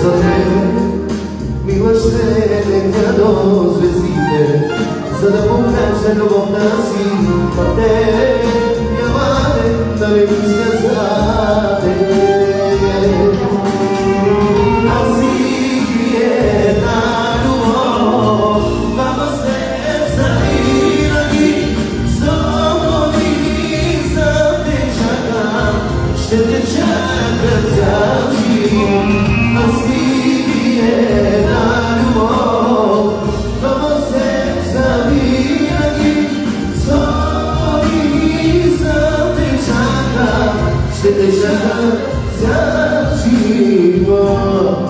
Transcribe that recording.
Za tebe milost neka do zvezide, za da pokaže ljubovna si, pa te ja valim da mi iskazate. A si jedna ljubav, vama srca i nogi, zbog nisam te čakam, ще те чака цял живот. А си една любов, много сърца винаги, зори за те чака, ще те чака цял живот.